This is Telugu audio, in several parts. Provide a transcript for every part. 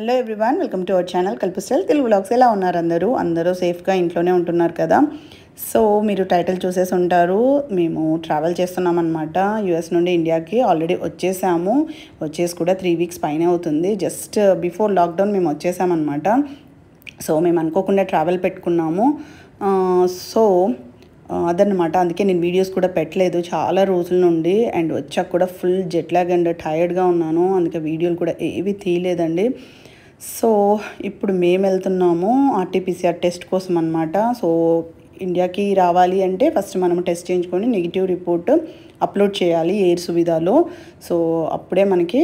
Hello everyone, welcome to our channel Kalpu style Telugu vlogs. ఎలా ఉన్నారు అందరూ సేఫ్గా ఇంట్లోనే ఉంటున్నారు కదా. సో మీరు టైటిల్ చూసేసి ఉంటారు, మేము ట్రావెల్ చేస్తున్నాం అనమాట. యూఎస్ నుండి ఇండియాకి ఆల్రెడీ వచ్చేసి కూడా 3 వీక్స్ పైన అవుతుంది. జస్ట్ బిఫోర్ లాక్డౌన్ మేము వచ్చేసామన్నమాట. సో మేము అనుకోకుండా ట్రావెల్ పెట్టుకున్నాము. సో అదనమాట, అందుకే నేను వీడియోస్ కూడా పెట్టలేదు చాలా రోజుల నుండి. అండ్ వచ్చాక కూడా ఫుల్ జెట్ లాగ్ అండ్ టైర్డ్గా ఉన్నాను, అందుకే వీడియోలు కూడా ఏవి తీయలేదండి. సో ఇప్పుడు మేము వెళ్తున్నాము ఆర్టీపీసీఆర్ టెస్ట్ కోసం అనమాట. సో ఇండియాకి రావాలి అంటే ఫస్ట్ మనం టెస్ట్ చేయించుకొని నెగిటివ్ రిపోర్ట్ అప్లోడ్ చేయాలి ఎయిర్ సువిధాలో. సో అప్పుడే మనకి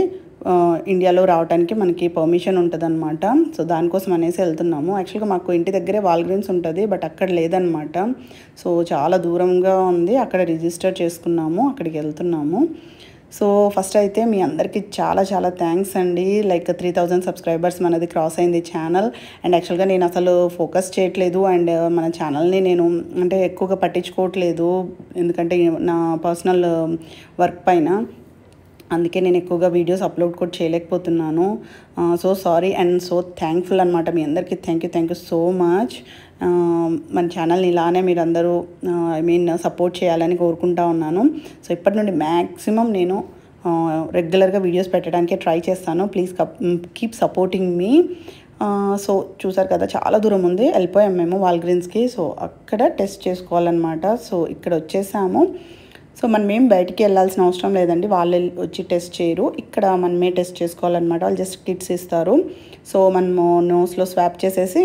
ఇండియాలో రావడానికి మనకి పర్మిషన్ ఉంటుంది అనమాట. సో దానికోసం అనేసి వెళ్తున్నాము. యాక్చువల్గా మాకు ఇంటి దగ్గరే వాల్గ్రీన్స్ ఉంటుంది, బట్ అక్కడ లేదనమాట. సో చాలా దూరంగా ఉంది, అక్కడ రిజిస్టర్ చేసుకున్నాము, అక్కడికి వెళ్తున్నాము. సో ఫస్ట్ అయితే మీ అందరికీ చాలా చాలా థ్యాంక్స్ అండి. లైక్ 3000 సబ్స్క్రైబర్స్ మనది క్రాస్ అయింది ఛానల్. అండ్ యాక్చువల్గా నేను అసలు ఫోకస్ చేయట్లేదు అండ్ మన ఛానల్ని నేను అంటే ఎక్కువగా పట్టించుకోవట్లేదు, ఎందుకంటే నా పర్సనల్ వర్క్ పైన. అందుకే నేను ఎక్కువగా వీడియోస్ అప్లోడ్ కూడా చేయలేకపోతున్నాను. So sorry and so thankful అనమాట మీ అందరికీ. Thank you so much. మన ఛానల్ని ఇలానే మీరు అందరూ సపోర్ట్ చేయాలని కోరుకుంటా ఉన్నాను. సో ఇప్పటి నుండి మ్యాక్సిమం నేను రెగ్యులర్గా వీడియోస్ పెట్టడానికి ట్రై చేస్తాను. Please keep supporting me. So చూసారు కదా, చాలా దూరం ఉంది, వెళ్ళిపోయాం మేము వాల్గ్రీన్స్కి. సో అక్కడ టెస్ట్ చేసుకోవాలన్నమాట. సో ఇక్కడ వచ్చేసాము. సో మనమేం బయటికి వెళ్ళాల్సిన అవసరం లేదండి, వాళ్ళు వచ్చి టెస్ట్ చేయరు, ఇక్కడ మనమే టెస్ట్ చేసుకోవాలన్నమాట. వాళ్ళు జస్ట్ కిట్స్ ఇస్తారు. సో మనము నోస్లో స్వాప్ చేసేసి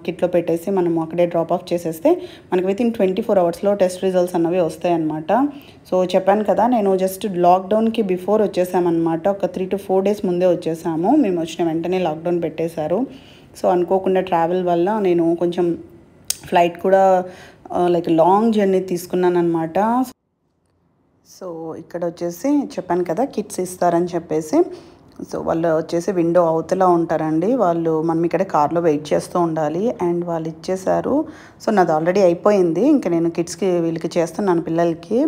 కిట్లో పెట్టేసి మనము అక్కడే డ్రాప్ ఆఫ్ చేసేస్తే మనకి వితిన్ 24 అవర్స్లో టెస్ట్ రిజల్ట్స్ అన్నవి వస్తాయన్నమాట. సో చెప్పాను కదా, నేను జస్ట్ లాక్డౌన్కి బిఫోర్ వచ్చేసామన్నమాట. ఒక 3 to 4 days ముందే వచ్చేసాము. మేము వచ్చిన వెంటనే లాక్డౌన్ పెట్టేశారు. సో అనుకోకుండా ట్రావెల్ వల్ల నేను కొంచెం ఫ్లైట్ కూడా లైక్ లాంగ్ జర్నీ తీసుకున్నాను అనమాట. సో ఇక్కడ వచ్చేసి చెప్పాను కదా కిట్స్ ఇస్తారని చెప్పేసి. సో వాళ్ళు వచ్చేసి విండో అవతల ఉంటారండి, వాళ్ళు మనం ఇక్కడ కార్లో వెయిట్ చేస్తూ ఉండాలి. అండ్ వాళ్ళు ఇచ్చేసారు. సో నాది ఆల్రెడీ అయిపోయింది, ఇంకా నేను కిడ్స్కి వీళ్ళకి చేస్తున్నాను పిల్లలకి.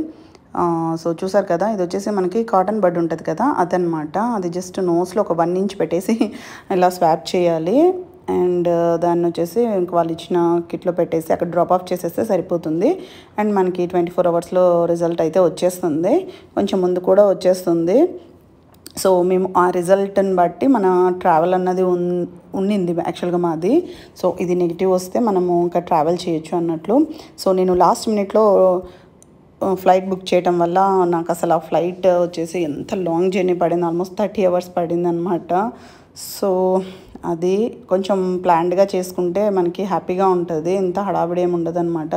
సో చూసారు కదా, ఇది వచ్చేసి మనకి కాటన్ బడ్ ఉంటుంది కదా, అదనమాట. అది జస్ట్ నోస్లో ఒక 1 inch పెట్టేసి ఇలా స్వాప్ చేయాలి. అండ్ దాన్ని వచ్చేసి ఇంక వాళ్ళు ఇచ్చిన కిట్లో పెట్టేసి అక్కడ డ్రాప్ ఆఫ్ చేసేస్తే సరిపోతుంది. అండ్ మనకి 24 అవర్స్లో రిజల్ట్ అయితే వచ్చేస్తుంది, కొంచెం ముందు కూడా వచ్చేస్తుంది. సో మేము ఆ రిజల్ట్ని బట్టి మన ట్రావెల్ అన్నది ఉండింది యాక్చువల్గా మాది. సో ఇది నెగిటివ్ వస్తే మనము ఇంకా ట్రావెల్ చేయొచ్చు అన్నట్లు. సో నేను లాస్ట్ మినిట్లో ఫ్లైట్ బుక్ చేయటం వల్ల నాకు అసలు ఆ ఫ్లైట్ వచ్చేసి ఎంత లాంగ్ జర్నీ పడింది, ఆల్మోస్ట్ 30 hours పడింది అనమాట. సో అది కొంచెం ప్లాన్డ్గా చేసుకుంటే మనకి హ్యాపీగా ఉంటుంది, ఇంత హడావిడి ఏమి ఉండదు అనమాట.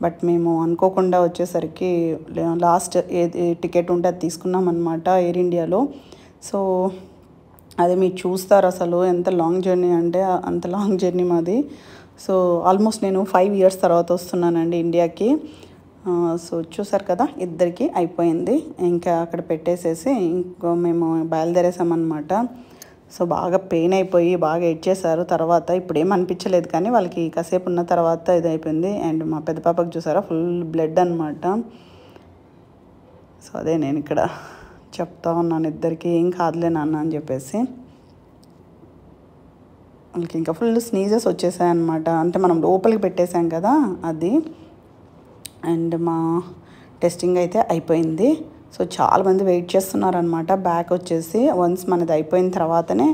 బట్ మేము అనుకోకుండా వచ్చేసరికి లాస్ట్ ఏ టికెట్ ఉంటే అది తీసుకున్నాం అనమాట ఎయిర్ ఇండియాలో. సో అదే మీరు చూస్తారు అసలు ఎంత లాంగ్ జర్నీ అంటే అంత లాంగ్ జర్నీ మాది. సో ఆల్మోస్ట్ నేను 5 years తర్వాత వస్తున్నానండి ఇండియాకి. సో చూసారు కదా, ఇద్దరికి అయిపోయింది. ఇంకా అక్కడ పెట్టేసేసి ఇంకో మేము బయలుదేరేసామన్నమాట. సో బాగా పెయిన్ అయిపోయి బాగా ఇచ్చేసారు తర్వాత. ఇప్పుడు ఏం అనిపించలేదు, కానీ వాళ్ళకి కాసేపు ఉన్న తర్వాత ఇది అయిపోయింది. అండ్ మా పెద్ద పాపకు చూసారా ఫుల్ బ్లడ్ అనమాట. సో అదే నేను ఇక్కడ చెప్తా ఉన్నాను ఇద్దరికి, ఏం కాదులే నాన్న అని చెప్పేసి. వాళ్ళకి ఇంకా ఫుల్ స్నీజెస్ వచ్చేసాయి అనమాట, అంటే మనం లోపలికి పెట్టేసాం కదా అది. అండ్ మా టెస్టింగ్ అయితే అయిపోయింది. సో చాలామంది వెయిట్ చేస్తున్నారనమాట. బ్యాక్ వచ్చేసి వన్స్ మనది అయిపోయిన తర్వాతనే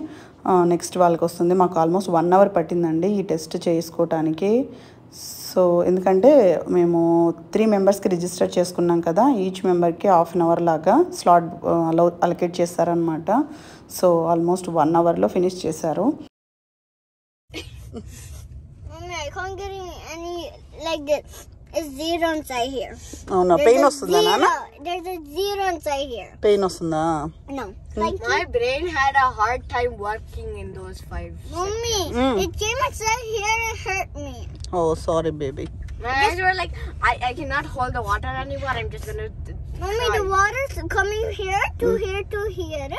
నెక్స్ట్ వాళ్ళకి వస్తుంది. మాకు ఆల్మోస్ట్ 1 hour పట్టిందండి ఈ టెస్ట్ చేసుకోవటానికి. సో ఎందుకంటే మేము 3 members రిజిస్టర్ చేసుకున్నాం కదా, ఈచ్ మెంబర్కి 1/2 hour లాగా స్లాట్ అలొకేట్ చేస్తారనమాట. సో ఆల్మోస్ట్ 1 hourలో ఫినిష్ చేశారు. I can't get any like this. It's zero inside here. Oh no, pain వస్తుందా నాన్న? There's a zero inside here. Pain వస్తుందా? No. Like my brain had a hard time working in those 5 Mommy, it came inside here and hurt me. Oh sorry baby. My eyes were like, I cannot hold the water anymore. I'm just gonna Mommy, the water's coming here to here to here.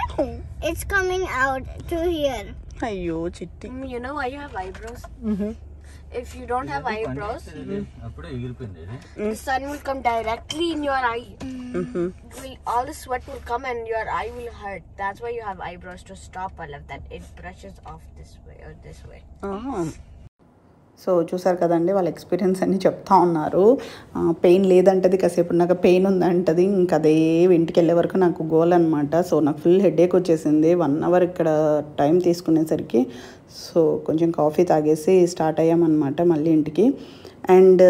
It's coming out to here. అయ్యో చిట్టి. You know why you have eyebrows? if you don't have eyebrows, the sun will come directly in your eye. All the sweat will come and your eye will hurt. That's why you have eyebrows, to stop all of that. It brushes off this way or this way. So చూసారు కదండి, వాళ్ళ ఎక్స్పీరియన్స్ అన్నీ చెప్తా ఉన్నారు. పెయిన్ లేదంటది, కాసేపు ఉన్నాక పెయిన్ ఉందంటది. ఇంకా అదే ఇంటికి వెళ్ళే వరకు నాకు గోల్ అనమాట. సో నాకు ఫుల్ హెడేక్ వచ్చేసింది 1 hour ఇక్కడ టైం తీసుకునేసరికి. సో కొంచెం కాఫీ తాగేసి స్టార్ట్ అయ్యామన్నమాట మళ్ళీ ఇంటికి. అండ్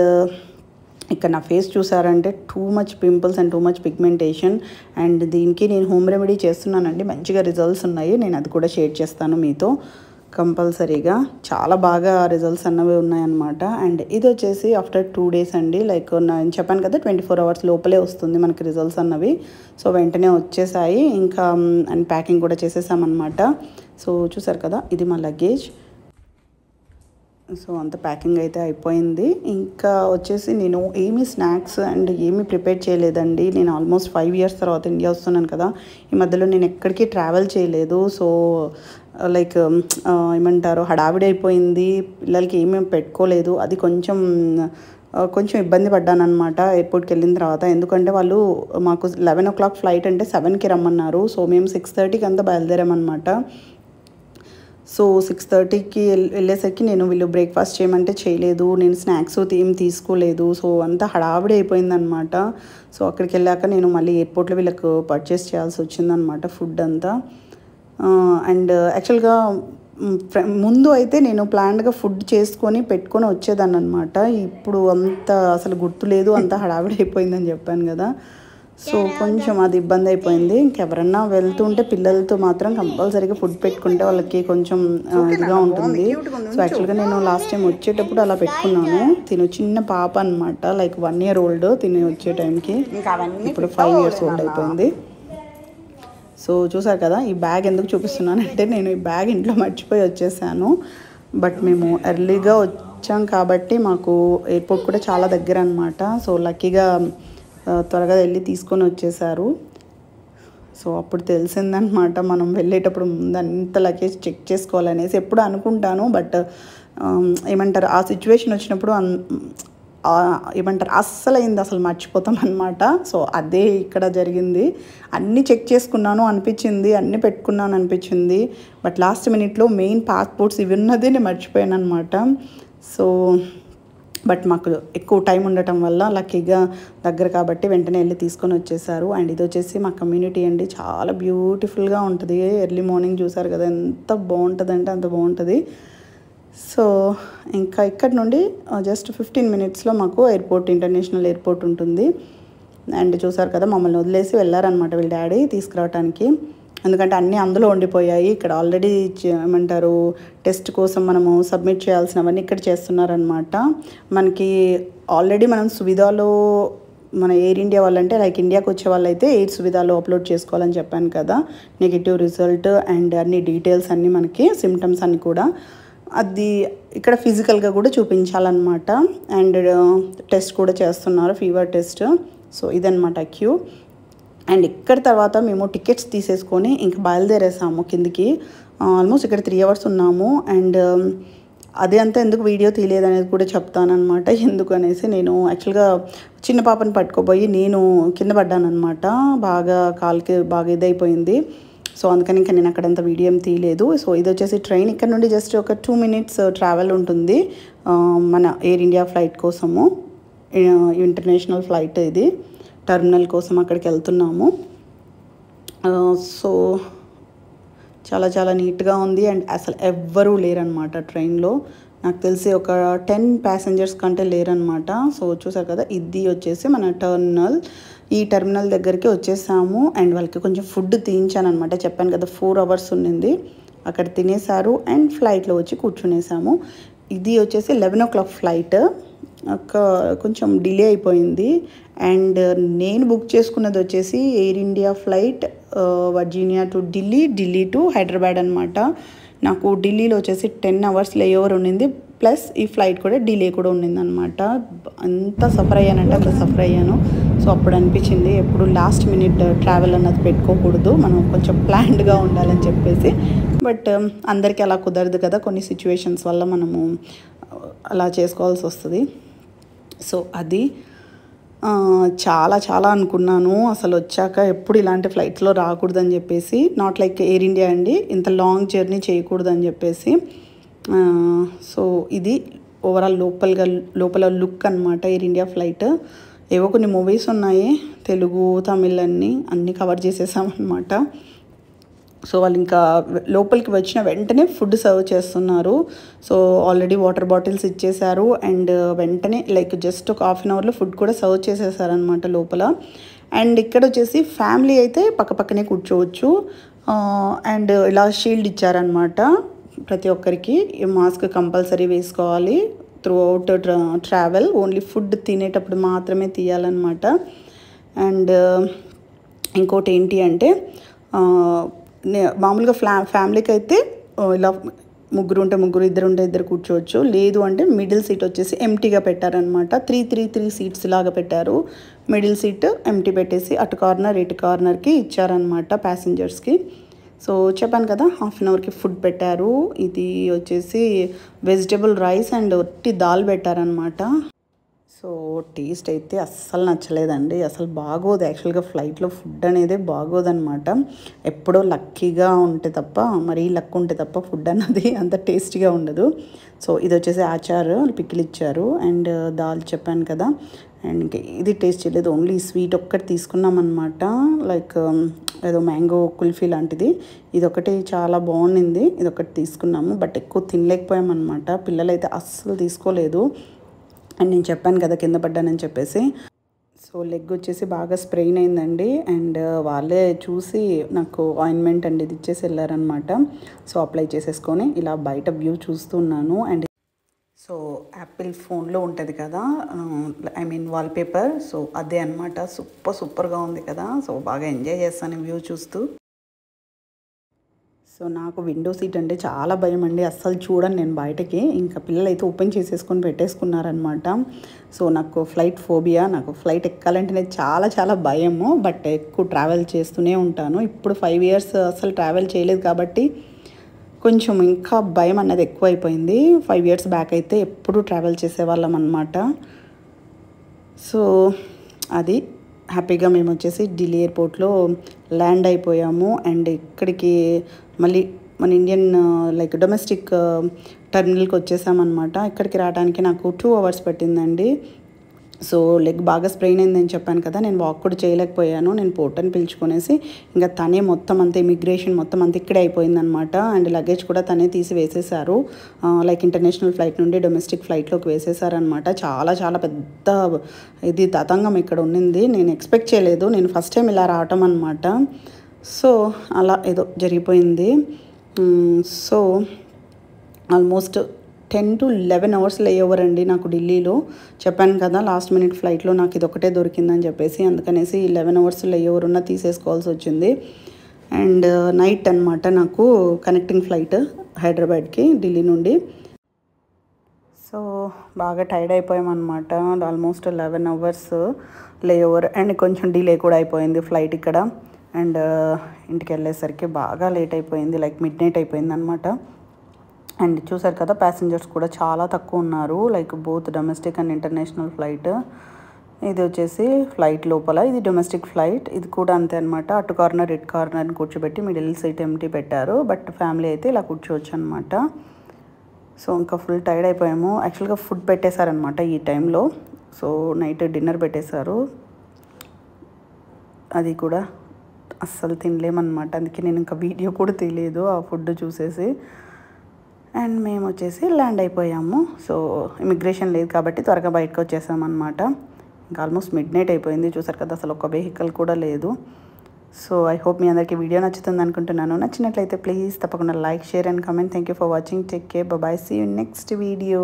ఇక్కడ నా ఫేస్ చూసారంటే too much pimples and too much pigmentation. And దీనికి నేను హోమ్ రెమెడీ చేస్తున్నానండి, మంచిగా రిజల్ట్స్ ఉన్నాయి. నేను అది కూడా షేర్ చేస్తాను మీతో కంపల్సరీగా. చాలా బాగా రిజల్ట్స్ అన్నవి ఉన్నాయన్నమాట. అండ్ ఇది వచ్చేసి ఆఫ్టర్ 2 days అండి. లైక్ నేను చెప్పాను కదా 24 hours లోపలే వస్తుంది మనకి రిజల్ట్స్ అన్నవి. సో వెంటనే వచ్చేసాయి. ఇంకా అండ్ ప్యాకింగ్ కూడా చేసేసామన్నమాట. సో చూసారు కదా, ఇది మా లగేజ్. సో అంత ప్యాకింగ్ అయితే అయిపోయింది. ఇంకా వచ్చేసి నేను ఏమీ స్నాక్స్ అండ్ ఏమీ ప్రిపేర్ చేయలేదండి. నేను ఆల్మోస్ట్ 5 years తర్వాత ఇండియా వస్తున్నాను కదా, ఈ మధ్యలో నేను ఎక్కడికి ట్రావెల్ చేయలేదు. సో లైక్ ఏమంటారు, హడావిడి అయిపోయింది, పిల్లలకి ఏమేమి పెట్టుకోలేదు. అది కొంచెం ఇబ్బంది పడ్డాను అనమాట ఎయిర్పోర్ట్కి వెళ్ళిన తర్వాత. ఎందుకంటే వాళ్ళు మాకు 11 o'clock ఫ్లైట్ అంటే 7కి రమ్మన్నారు. సో మేము 6:30కి అంతా బయలుదేరామన్నమాట. సో 6:30కి వెళ్ళేసరికి వీళ్ళు బ్రేక్ఫాస్ట్ చేయమంటే చేయలేదు, నేను స్నాక్స్ ఏం తీసుకోలేదు. సో అంతా హడావిడి అయిపోయిందనమాట. సో అక్కడికి వెళ్ళాక నేను మళ్ళీ ఎయిర్పోర్ట్లో వీళ్ళకు పర్చేస్ చేయాల్సి వచ్చిందనమాట ఫుడ్ అంతా. అండ్ యాక్చువల్గా ముందు అయితే నేను ప్లాన్డ్గా ఫుడ్ చేసుకొని పెట్టుకొని వచ్చేదాన్ని అనమాట. ఇప్పుడు అంత అసలు గుర్తులేదు, అంత హడావిడి అయిపోయిందని చెప్పాను కదా. సో కొంచెం అది ఇబ్బంది అయిపోయింది. ఇంకెవరన్నా వెళ్తుంటే పిల్లలతో మాత్రం కంపల్సరీగా ఫుడ్ పెట్టుకుంటే వాళ్ళకి కొంచెం ఇదిగా ఉంటుంది. సో యాక్చువల్గా నేను లాస్ట్ టైం వచ్చేటప్పుడు అలా పెట్టుకున్నాను. తిను చిన్న పాప అనమాట, లైక్ 1 year old తిని వచ్చే టైంకి. ఇప్పుడు 5 years old అయిపోయింది. సో చూసారు కదా, ఈ బ్యాగ్ ఎందుకు చూపిస్తున్నానంటే నేను ఈ బ్యాగ్ ఇంట్లో మర్చిపోయి వచ్చేసాను. బట్ మేము ఎర్లీగా వచ్చాం కాబట్టి మాకు ఎయిర్పోర్ట్ కూడా చాలా దగ్గర అనమాట. సో లక్కీగా త్వరగా వెళ్ళి తీసుకొని వచ్చేసారు. సో అప్పుడు తెలిసిందనమాట మనం వెళ్ళేటప్పుడు ముందు అంత లగేజ్ చెక్ చేసుకోవాలనేసి ఎప్పుడు అనుకుంటాను. బట్ ఏమంటారు, ఆ సిచ్యువేషన్ వచ్చినప్పుడు అస్సలు మర్చిపోతాం అనమాట. సో అదే ఇక్కడ జరిగింది. అన్నీ చెక్ చేసుకున్నాను అనిపించింది, అన్నీ పెట్టుకున్నాను అనిపించింది. బట్ లాస్ట్ మినిట్లో మెయిన్ పాస్పోర్ట్స్ ఇవి ఉన్నది నేను మర్చిపోయాను అనమాట. సో బట్ మాకు ఎక్కువ టైం ఉండటం వల్ల లక్కీగా దగ్గర కాబట్టి వెంటనే వెళ్ళి తీసుకొని వచ్చేసారు. అండ్ ఇది వచ్చేసి మా కమ్యూనిటీ అండి, చాలా బ్యూటిఫుల్గా ఉంటుంది. ఎర్లీ మార్నింగ్ చూసారు కదా, ఎంత బాగుంటుంది అంటే అంత బాగుంటుంది. సో ఇంకా ఇక్కడ నుండి జస్ట్ 15 minutesలో మాకు ఇంటర్నేషనల్ ఎయిర్పోర్ట్ ఉంటుంది. అండ్ చూసారు కదా, మమ్మల్ని వదిలేసి వెళ్ళారనమాట వీళ్ళ డాడీ తీసుకురావడానికి. ఎందుకంటే అన్నీ అందులో ఉండిపోయాయి. ఇక్కడ ఆల్రెడీ ఏమంటారు, టెస్ట్ కోసం మనము సబ్మిట్ చేయాల్సినవన్నీ ఇక్కడ చేస్తున్నారనమాట. మనకి ఆల్రెడీ మనం సువిధాలో మన ఎయిర్ ఇండియా వాళ్ళంటే లైక్ ఇండియాకి వచ్చే వాళ్ళైతే ఎయిర్ సువిధాలో అప్లోడ్ చేసుకోవాలని చెప్పాను కదా, నెగిటివ్ రిజల్ట్ అండ్ అన్ని డీటెయిల్స్ అన్నీ మనకి సిమ్టమ్స్ అన్నీ కూడా అది ఇక్కడ ఫిజికల్గా కూడా చూపించాలన్నమాట. అండ్ టెస్ట్ కూడా చేస్తున్నారు, ఫీవర్ టెస్ట్. సో ఇదన్నమాట క్యూ. అండ్ ఇక్కడ తర్వాత మేము టికెట్స్ తీసేసుకొని ఇంకా బయలుదేరేసాము కిందికి. ఆల్మోస్ట్ ఇక్కడ 3 hours ఉన్నాము. అండ్ అదే అంతా ఎందుకు వీడియో తీయలేదు అనేది కూడా చెప్తానమాట. ఎందుకనేసి నేను యాక్చువల్గా చిన్న పాపని పట్టుకోపోయి నేను కింద పడ్డానమాట. కాలుకి బాగా ఇదైపోయింది. సో అందుకని ఇంకా నేను అక్కడంతా వీడియో ఏం తీయలేదు. సో ఇది వచ్చేసి ట్రైన్ ఇక్కడ నుండి జస్ట్ ఒక 2 minutes ట్రావెల్ ఉంటుంది మన ఎయిర్ ఇండియా ఫ్లైట్ కోసము. ఇంటర్నేషనల్ ఫ్లైట్ ఇది, టర్మినల్ కోసం అక్కడికి వెళ్తున్నాము. సో చాలా చాలా నీట్గా ఉంది. అండ్ అసలు ఎవ్వరూ లేరనమాట ట్రైన్లో. నాకు తెలిసి ఒక 10 passengers కంటే లేరనమాట. సో చూసారు కదా, ఇది వచ్చేసి మన టర్మినల్. ఈ టర్మినల్ దగ్గరికి వచ్చేసాము. అండ్ వాళ్ళకి కొంచెం ఫుడ్ తీయించాను అనమాట. చెప్పాను కదా 4 hours ఉండింది, అక్కడ తినేసారు. అండ్ ఫ్లైట్లో వచ్చి కూర్చునేసాము. ఇది వచ్చేసి 11 o'clock ఫ్లైట్, కొంచెం డిలే అయిపోయింది. అండ్ నేను బుక్ చేసుకున్నది వచ్చేసి air India flight Virginia to Delhi to Hyderabad అనమాట. నాకు ఢిల్లీలో వచ్చేసి 10 hours లేఓవర్ ఉండింది, ప్లస్ ఈ ఫ్లైట్ కూడా డిలే కూడా ఉండింది అనమాట. అంత సఫర్ అయ్యానంటే అంత సఫర్ అయ్యాను. సో అప్పుడు అనిపించింది ఎప్పుడు లాస్ట్ మినిట్ ట్రావెల్ అన్నది పెట్టుకోకూడదు, మనం కొంచెం ప్లాన్డ్గా ఉండాలని చెప్పేసి. బట్ అందరికీ అలా కుదరదు కదా, కొన్ని సిచ్యువేషన్స్ వల్ల మనము అలా చేసుకోవాల్సి వస్తుంది. సో అది చాలా చాలా అనుకున్నాను అసలు వచ్చాక ఎప్పుడు ఇలాంటి ఫ్లైట్స్లో రాకూడదని చెప్పేసి. నాట్ లైక్ ఎయిర్ ఇండియా అండి, ఇంత లాంగ్ జర్నీ చేయకూడదని చెప్పేసి. సో ఇది ఓవరాల్ లోపల లుక్ అనమాట ఎయిర్ ఇండియా ఫ్లైట్. ఏవో కొన్ని మూవీస్ ఉన్నాయి, తెలుగు తమిళ్ అన్నీ కవర్ చేసేసామన్నమాట. సో వాళ్ళు ఇంకా లోపలికి వచ్చిన వెంటనే ఫుడ్ సర్వ్ చేస్తున్నారు. సో ఆల్రెడీ వాటర్ బాటిల్స్ ఇచ్చేసారు అండ్ వెంటనే లైక్ జస్ట్ ఒక హాఫ్ అన్ అవర్లో ఫుడ్ కూడా సర్వ్ చేసేసారనమాట లోపల. అండ్ ఇక్కడ వచ్చేసి ఫ్యామిలీ అయితే పక్కపక్కనే కూర్చోవచ్చు. అండ్ ఇలా షీల్డ్ ఇచ్చారనమాట ప్రతి ఒక్కరికి. మాస్క్ కంపల్సరీ వేసుకోవాలి through out travel. Only food తినేటప్పుడు మాత్రమే తీయాలన్నమాట. అండ్ ఇంకోటి ఏంటి అంటే మామూలుగా ఫ్యామిలీకి అయితే ఇలా ముగ్గురు ఉంటే ముగ్గురు, ఇద్దరు ఉంటే ఇద్దరు కూర్చోవచ్చు. లేదు అంటే మిడిల్ సీట్ వచ్చేసి ఎంటీగా పెట్టారనమాట. త్రీ సీట్స్ లాగా పెట్టారు. మిడిల్ సీట్ ఎంటీ పెట్టేసి అటు కార్నర్ ఇటు కార్నర్కి ఇచ్చారనమాట ప్యాసింజర్స్కి. సో చెప్పాను కదా హాఫ్ అన్ అవర్కి ఫుడ్ పెట్టారు. ఇది వచ్చేసి వెజిటబుల్ రైస్ అండ్ ఒట్టి దాల్ పెట్టారనమాట. సో టేస్ట్ అయితే అస్సలు నచ్చలేదండి, అసలు బాగోదు. యాక్చువల్గా ఫ్లైట్లో ఫుడ్ అనేది బాగోదన్నమాట. ఎప్పుడో లక్కీగా ఉంటే తప్ప, మరీ లక్ ఉంటే తప్ప ఫుడ్ అన్నది అంత టేస్టీగా ఉండదు. సో ఇది వచ్చేసి ఆచార్ పికిల్ ఇచ్చారు అండ్ దాల్ చెప్పాను కదా. అండ్ ఇంకా ఇది టేస్ట్ చేయలేదు, ఓన్లీ స్వీట్ ఒక్కటి తీసుకున్నామన్నమాట. లైక్ ఏదో మ్యాంగో కుల్ఫీ లాంటిది. ఇది ఒకటి చాలా బాగుండింది, ఇది ఒకటి తీసుకున్నాము. బట్ ఎక్కువ తినలేకపోయామన్నమాట. పిల్లలైతే అస్సలు తీసుకోలేదు. అండ్ నేను చెప్పాను కదా కింద పడ్డానని చెప్పేసి. సో లెగ్ వచ్చేసి బాగా స్ప్రెయిన్ అయిందండి. అండ్ వాళ్ళే చూసి నాకు ఆయింట్మెంట్ అండి ఇది ఇచ్చేసి వెళ్ళారనమాట. సో అప్లై చేసేసుకొని ఇలా బయట వ్యూ చూస్తున్నాను. అండ్ సో యాపిల్ ఫోన్లో ఉంటుంది కదా, వాల్పేపర్. సో అదే అనమాట, సూపర్గా ఉంది కదా. సో బాగా ఎంజాయ్ చేస్తాను వ్యూ చూస్తూ. సో నాకు విండో సీట్ అంటే చాలా భయం అండి, అస్సలు చూడను నేను బయటకి. ఇంకా పిల్లలు అయితే ఓపెన్ చేసేసుకొని పెట్టేసుకున్నారనమాట. సో నాకు ఫ్లైట్ ఫోబియా, నాకు ఫ్లైట్ ఎక్కాలంటేనే చాలా చాలా భయము. బట్ ఎక్కువ ట్రావెల్ చేస్తూనే ఉంటాను. ఇప్పుడు 5 years అసలు ట్రావెల్ చేయలేదు కాబట్టి కొంచెం ఇంకా భయం అన్నది ఎక్కువైపోయింది. 5 years బ్యాక్ అయితే ఎప్పుడు ట్రావెల్ చేసేవాళ్ళం అనమాట. సో అది హ్యాపీగా మేము వచ్చేసి ఢిల్లీ ఎయిర్పోర్ట్లో ల్యాండ్ అయిపోయాము. అండ్ ఇక్కడికి మళ్ళీ మన ఇండియన్ లైక్ డొమెస్టిక్ టర్మినల్కి వచ్చేసామన్నమాట. ఇక్కడికి రావడానికి నాకు 2 hours పట్టిందండి. సో లెగ్ బాగా స్ప్రెయిన్ అయిందని చెప్పాను కదా, నేను వాక్ కూడా చేయలేకపోయాను. నేను పోర్టర్ని పిలుచుకొనేసి ఇంకా తనే మొత్తం అంతా ఇమిగ్రేషన్ మొత్తం అంతా ఇక్కడే అయిపోయిందనమాట. అండ్ లగేజ్ కూడా తనే తీసి వేసేసారు. లైక్ ఇంటర్నేషనల్ ఫ్లైట్ నుండి డొమెస్టిక్ ఫ్లైట్లోకి వేసేసారనమాట. చాలా చాలా పెద్ద ఇది తతంగం ఇక్కడ ఉండింది. నేను ఎక్స్పెక్ట్ చేయలేదు, నేను ఫస్ట్ టైం ఇలా రావటం అనమాట. సో అలా ఏదో జరిగిపోయింది. So almost 10 to 11 hours layover అండి నాకు ఢిల్లీలో. చెప్పాను కదా లాస్ట్ మినిట్ ఫ్లైట్లో నాకు ఇది ఒకటే దొరికిందని చెప్పేసి, అందుకనేసి 11 hours లేఓవర్ ఉన్న తీసేసుకోవాల్సి వచ్చింది. అండ్ నైట్ అనమాట నాకు కనెక్టింగ్ ఫ్లైట్ హైదరాబాద్కి ఢిల్లీ నుండి. సో బాగా టైర్డ్ అయిపోయామన్నమాట. ఆల్మోస్ట్ 11 hours లేఓవర్ అండ్ కొంచెం డిలే కూడా అయిపోయింది ఫ్లైట్ ఇక్కడ. అండ్ ఇంటికి వెళ్ళేసరికి బాగా లేట్ అయిపోయింది, లైక్ మిడ్నైట్ అయిపోయింది అనమాట. అండ్ చూసారు కదా ప్యాసింజర్స్ కూడా చాలా తక్కువ ఉన్నారు, like both domestic and international flight. ఇది వచ్చేసి ఫ్లైట్ లోపల, ఇది డొమెస్టిక్ ఫ్లైట్. ఇది కూడా అంతే అనమాట. అటు కార్నర్ ఇటు కార్నర్ని కూర్చోబెట్టి మిడిల్ సీట్ ఎంటీ పెట్టారు. బట్ ఫ్యామిలీ అయితే ఇలా కూర్చోవచ్చు అనమాట. సో ఇంకా ఫుల్ టైర్డ్ అయిపోయాము. యాక్చువల్గా ఫుడ్ పెట్టేశారనమాట ఈ టైంలో. సో నైట్ డిన్నర్ పెట్టేశారు, అది కూడా అస్సలు తినలేమన్నమాట. అందుకే నేను ఇంకా వీడియో కూడా తీయలేదు ఆ ఫుడ్ చూసేసి. అండ్ మేము వచ్చేసి ల్యాండ్ అయిపోయాము. సో ఇమిగ్రేషన్ లేదు కాబట్టి త్వరగా బయటకు వచ్చేసామన్నమాట. ఇంకా ఆల్మోస్ట్ మిడ్నైట్ అయిపోయింది. చూసారు కదా అసలు ఒక వెహికల్ కూడా లేదు. సో ఐ హోప్ మీ అందరికీ వీడియో నచ్చుతుంది అనుకుంటున్నాను. నచ్చినట్లయితే ప్లీజ్ తప్పకుండా like, share and comment. Thank you for watching. Take care, bye, see you next video.